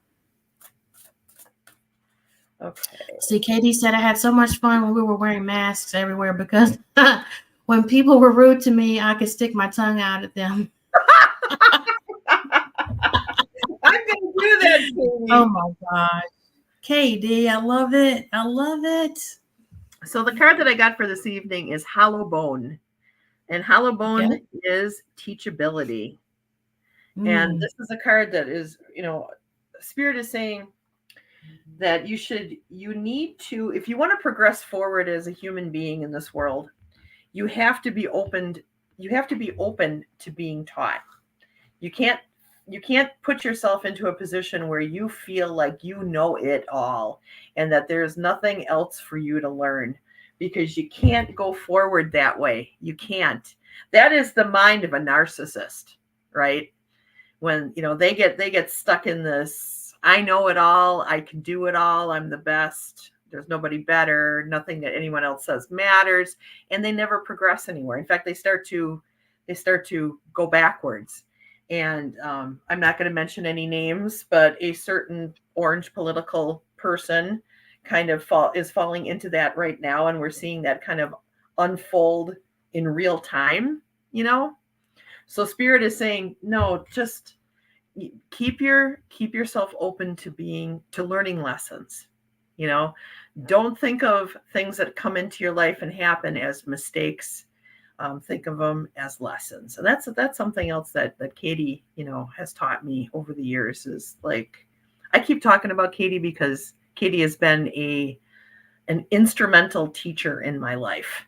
Okay. See, Katie said I had so much fun when we were wearing masks everywhere because when people were rude to me, I could stick my tongue out at them. I'm going to do that, Katie. Oh my gosh. KD, I love it. I love it. So the card that I got for this evening is Hollow Bone. And Hollow Bone is teachability. And this is a card that is, Spirit is saying that you need to, if you want to progress forward as a human being in this world, you have to be open to being taught. You can't put yourself into a position where you feel like you know it all and that there's nothing else for you to learn, because you can't go forward that way. You can't. That is the mind of a narcissist, right? When, they get stuck in this, I know it all, I can do it all, I'm the best, there's nobody better, nothing that anyone else says matters, and they never progress anywhere. In fact, they start to go backwards. And I'm not going to mention any names, but a certain orange political person kind of is falling into that right now, and we're seeing that kind of unfold in real time, So Spirit is saying, no, just keep yourself open to learning lessons. Don't think of things that come into your life and happen as mistakes. Think of them as lessons. And that's something else that Katie, has taught me over the years. Is like, I keep talking about Katie because Katie has been an instrumental teacher in my life,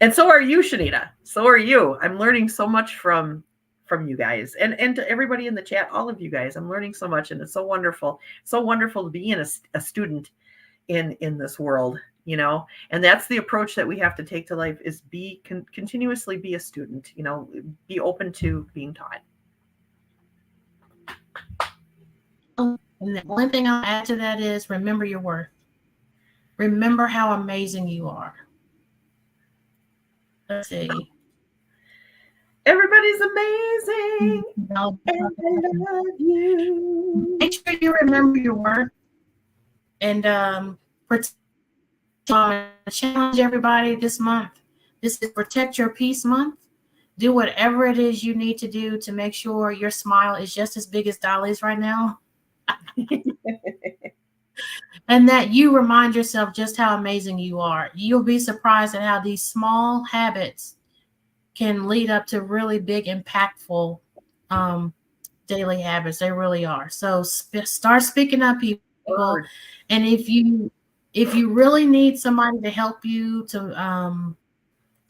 and so are you, Shanita. So are you. I'm learning so much from you guys, and to everybody in the chat, all of you guys. I'm learning so much, and it's so wonderful. So wonderful to be a student in this world, and that's the approach that we have to take to life, is continuously be a student, be open to being taught. And the one thing I'll add to that is remember your worth. Remember how amazing you are. Let's see. Everybody's amazing. And I love you. Make sure you remember your worth. And challenge everybody this month. This is Protect Your Peace Month. Do whatever it is you need to do to make sure your smile is just as big as Dolly's right now. And that you remind yourself just how amazing you are. You'll be surprised at how these small habits can lead up to really big, impactful daily habits. They really are. So start speaking up, people. word. And if you really need somebody to help you to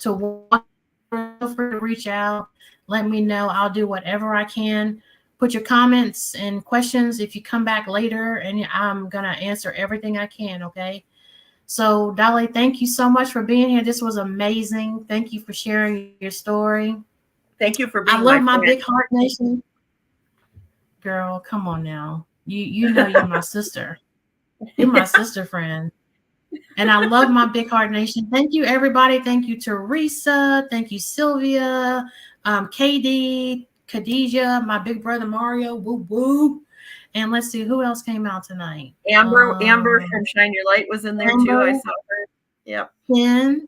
walk, feel free to reach out. Let me know. I'll do whatever I can. Put your comments and questions if you come back later, and I'm gonna answer everything I can. Okay. So Dolly, thank you so much for being here. This was amazing. Thank you for sharing your story. Thank you for being I love my friend. Big Heart Nation. Girl, come on now. You know you're my sister. You're my sister friend. And I love my Big Heart Nation. Thank you, everybody. Thank you, Teresa. Thank you, Sylvia, KD, Khadijah, my big brother Mario. Woo woo. And let's see who else came out tonight. Amber from Shine Your Light was in there too. I saw her. Yep. Ken.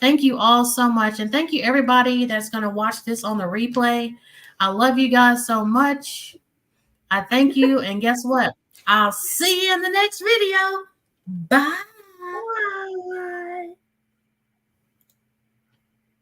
Thank you all so much. And thank you, everybody that's going to watch this on the replay. I love you guys so much. I thank you. And guess what? I'll see you in the next video. Bye. Bye.